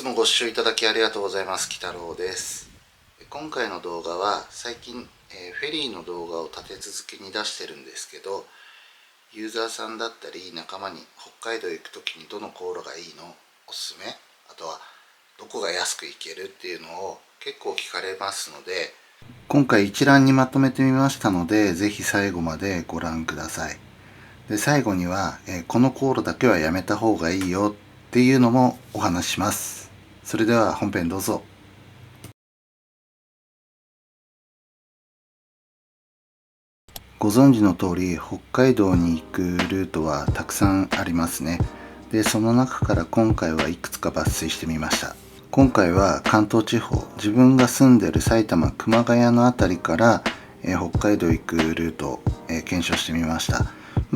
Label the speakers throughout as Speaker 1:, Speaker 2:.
Speaker 1: つもご視聴いただきありがとうございます。きたろうです。今回の動画は最近、フェリーの動画を立て続けに出してるんですけど、ユーザーさんだったり仲間に北海道行く時にどの航路がいいの、おすすめ、あとはどこが安く行けるっていうのを結構聞かれますので、今回一覧にまとめてみましたので、ぜひ最後までご覧ください。で、最後には、この航路だけはやめた方がいいよっていうのもお話しします。それでは本編どうぞ。ご存知の通り、北海道に行くルートはたくさんありますね。で、その中から今回はいくつか抜粋してみました。今回は関東地方、自分が住んでる埼玉熊谷の辺りから、北海道行くルートを、検証してみました。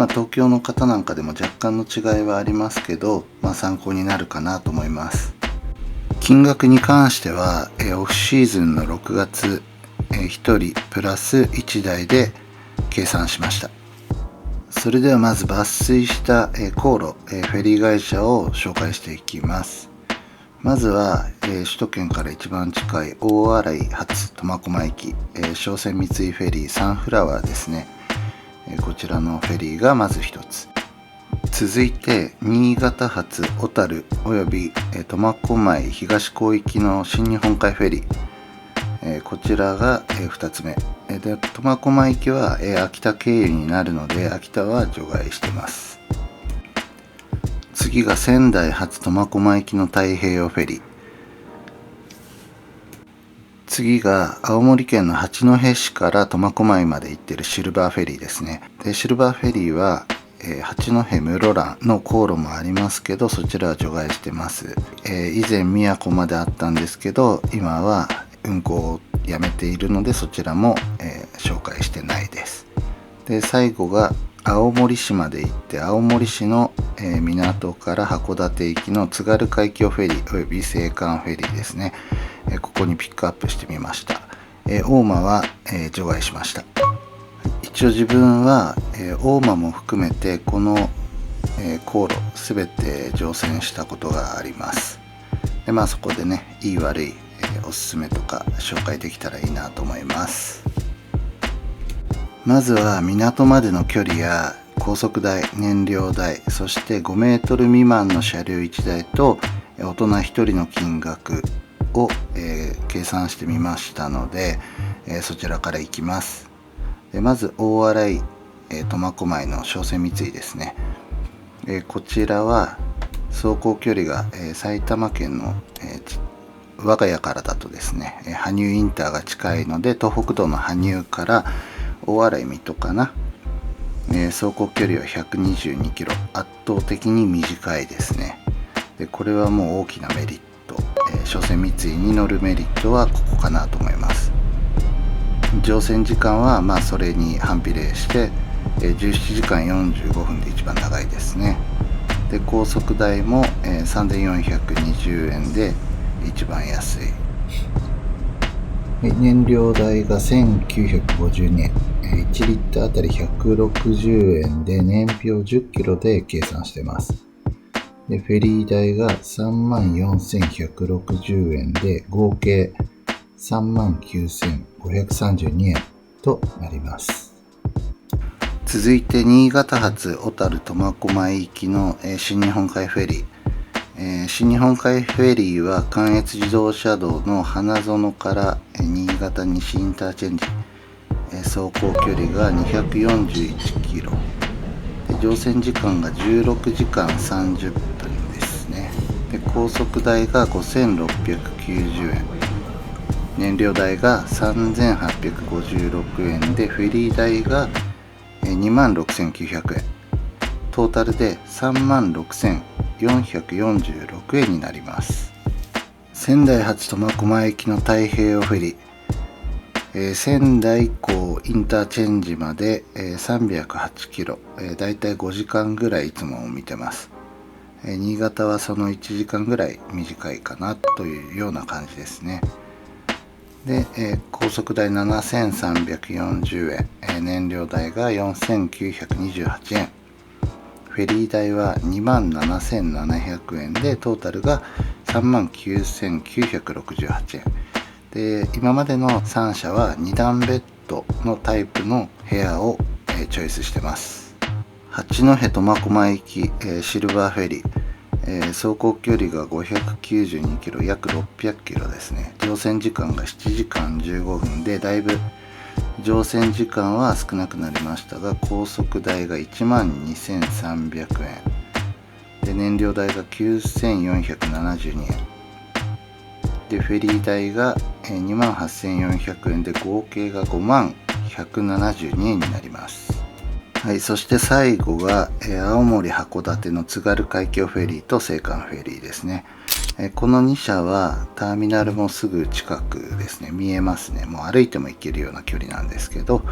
Speaker 1: 東京の方なんかでも若干の違いはありますけど、参考になるかなと思います。金額に関しては、オフシーズンの6月、1人プラス1台で計算しました。それではまず抜粋した航路、フェリー会社を紹介していきます。まずは首都圏から一番近い大洗発苫小牧行き、商船三井フェリーサンフラワーですね。こちらのフェリーがまず一つ。続いて新潟発小樽および苫小牧東港行きの新日本海フェリー、こちらが2つ目で、苫小牧行きは秋田経由になるので秋田は除外してます。次が仙台発苫小牧行きの太平洋フェリー。次が青森県の八戸市から苫小牧まで行ってるシルバーフェリーですね。でシルバーフェリーは八戸室蘭の航路もありますけど、そちらは除外してます。以前宮古まであったんですけど、今は運航をやめているのでそちらも、紹介してないです。で最後が青森市まで行って青森市の、港から函館行きの津軽海峡フェリーおよび青函フェリーですね。ここにピックアップしてみました。大間は、除外しました。一応自分は、大間も含めてこの、航路すべて乗船したことがあります。でそこでね、いい悪い、おすすめとか紹介できたらいいなと思います。まずは港までの距離や高速代、燃料代、そして5メートル未満の車両1台と大人1人の金額を、計算してみましたので、そちらからいきます。でまず大洗、苫小牧の商船三井ですね。こちらは走行距離が、埼玉県の、我が家からだとですね、羽生インターが近いので東北道の羽生から大洗水戸かな、走行距離は122キロ、圧倒的に短いですね。でこれはもう大きなメリット、商船三井に乗るメリットはここかなと思います。乗船時間はそれに反比例して17時間45分で一番長いですね。で高速代も3420円で一番安い。燃料代が1952円、1リッターあたり160円で燃費を10キロで計算してます。でフェリー代が34,160円で合計39,532円となります。続いて新潟発小樽苫小牧行きの新日本海フェリー。新日本海フェリーは関越自動車道の花園から新潟西インターチェンジ、走行距離が241キロ、乗船時間が16時間30分ですね。で高速代が5,690円、燃料代が3,856円でフェリー代が26,900円、トータルで36,446円になります。仙台発苫小牧行きの太平洋フェリー、仙台港インターチェンジまで308キロ、だいたい5時間ぐらいいつも見てます。新潟はその1時間ぐらい短いかなというような感じですね。で、高速代7,340円、燃料代が4,928円、フェリー代は27,700円でトータルが39,968円で、今までの3社は2段ベッドのタイプの部屋をチョイスしてます。八戸苫小牧行きシルバーフェリー、走行距離が592キロ、約600キロですね。乗船時間が7時間15分で、だいぶ乗船時間は少なくなりましたが、高速代が12,300円で、燃料代が9,472円で、フェリー代が28,400円で、合計が51,172円になります。はい、そして最後が青森函館の津軽海峡フェリーと青函フェリーですね。この2社はターミナルもすぐ近くですね。見えますね。もう歩いても行けるような距離なんですけど、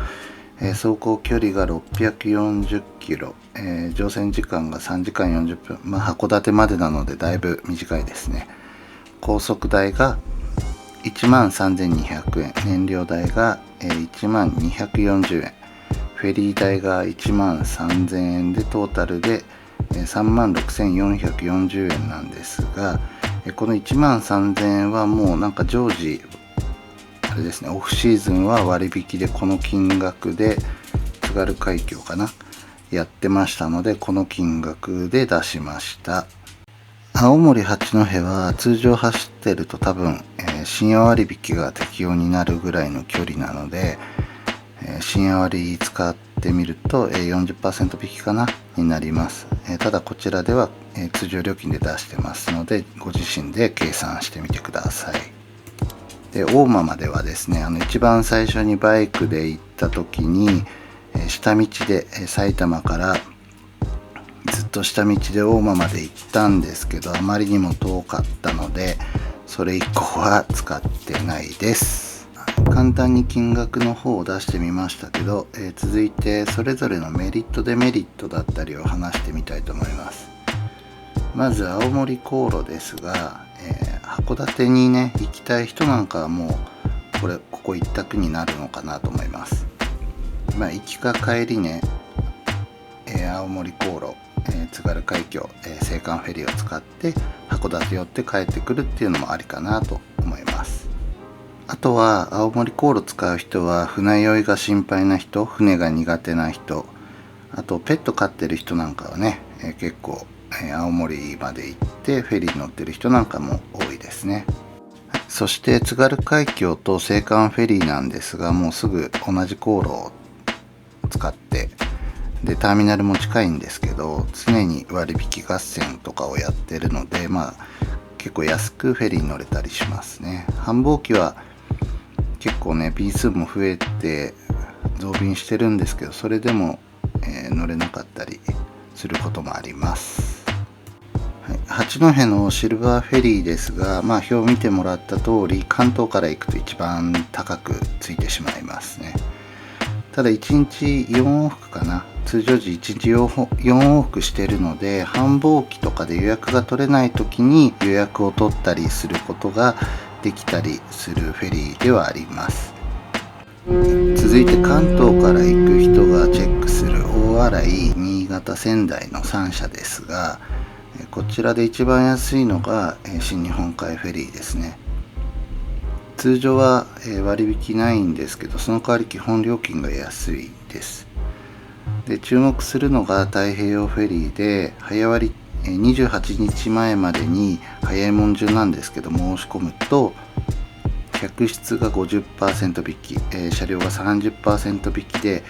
Speaker 1: 走行距離が640キロ、乗船時間が3時間40分、函館までなのでだいぶ短いですね。高速代が13,200円、燃料代が13,240円、フェリー代が13,000円で、トータルで36,440円なんですが、この13,000円はもうなんか常時あれですね、オフシーズンは割引でこの金額で津軽海峡かなやってましたので、この金額で出しました。青森八戸は通常走ってると多分、深夜割引が適用になるぐらいの距離なので、深夜割使ってみると 40% 引きかなになります。ただこちらでは通常料金で出してますので、ご自身で計算してみてください。で、大間まではですね、一番最初にバイクで行った時に下道で埼玉からずっと下道で大間まで行ったんですけど、あまりにも遠かったのでそれ以降は使ってないです。簡単に金額の方を出してみましたけど、続いてそれぞれのメリットデメリットだったりを話してみたいと思います。まず青森航路ですが、函館にね行きたい人なんかはもうここ一択になるのかなと思います。行きか帰りね、青森航路、津軽海峡、青函フェリーを使って函館寄って帰ってくるっていうのもありかなと思います。あとは青森航路使う人は船酔いが心配な人、船が苦手な人、あとペット飼ってる人なんかはね、結構、青森まで行ってフェリー乗ってる人なんかも多いですね。そして津軽海峡と青函フェリーなんですが、もうすぐ同じ航路を使ってで、ターミナルも近いんですけど、常に割引合戦とかをやってるので、結構安くフェリーに乗れたりしますね。繁忙期は結構ね便数も増えて増便してるんですけど、それでも、乗れなかったりすることもあります。八戸のシルバーフェリーですが、表を見てもらった通り関東から行くと一番高くついてしまいますね。ただ1日4往復かな、通常時1日4往復してるので、繁忙期とかで予約が取れない時に予約を取ったりすることができたりするフェリーではあります。続いて関東から行く人がチェックする大洗、新潟、仙台の3社ですが、こちらで一番安いのが新日本海フェリーですね。通常は割引ないんですけど、その代わり基本料金が安いです。で、注目するのが太平洋フェリーで、早割28日前までに早いもん順なんですけど申し込むと、客室が 50% 引き、車両が 30% 引きで、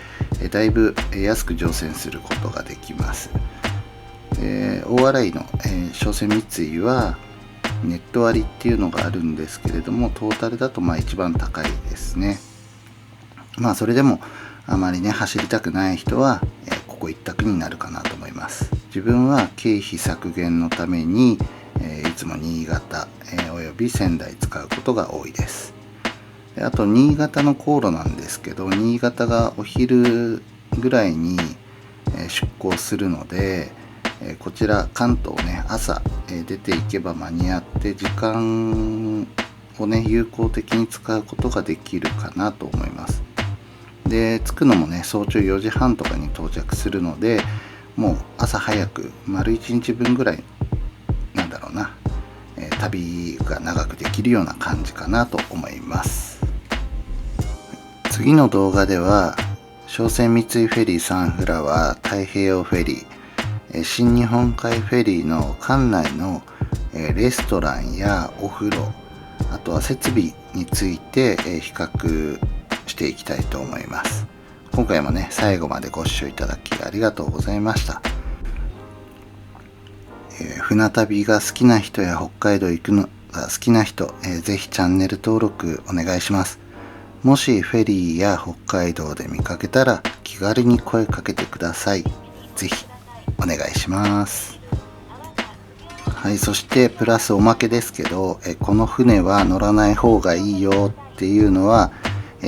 Speaker 1: だいぶ安く乗船することができます。大洗の商船三井はネット割っていうのがあるんですけれども、トータルだと一番高いですね。それでもあまりね走りたくない人は、ここ一択になるかなと思います。自分は経費削減のために、いつも新潟、および仙台使うことが多いです。あと新潟の航路なんですけど、新潟がお昼ぐらいに出港するので、こちら関東ね朝出ていけば間に合って時間をね有効的に使うことができるかなと思います。で、着くのもね早朝4時半とかに到着するので、もう朝早く丸1日分ぐらい旅が長くできるような感じかなと思います。次の動画では商船三井フェリーサンフラワー太平洋フェリー、新日本海フェリーの館内のレストランやお風呂、あとは設備について比較していきたいと思います。今回もね、最後までご視聴いただきありがとうございました。船旅が好きな人や北海道行くのが好きな人、ぜひチャンネル登録お願いします。もしフェリーや北海道で見かけたら気軽に声かけてください。ぜひお願いします。はい、そしてプラスおまけですけど、この船は乗らない方がいいよっていうのは、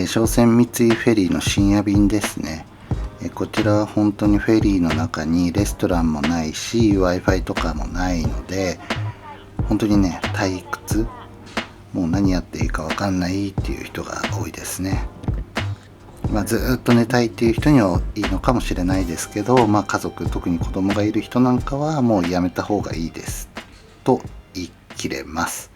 Speaker 1: 商船三井フェリーの深夜便ですね。こちらは本当にフェリーの中にレストランもないし Wi-Fi とかもないので、本当にね、退屈、もう何やっていいか分かんないっていう人が多いですね。ずっと寝たいっていう人にはいいのかもしれないですけど、家族、特に子供がいる人なんかはもうやめた方がいいですと言い切れます。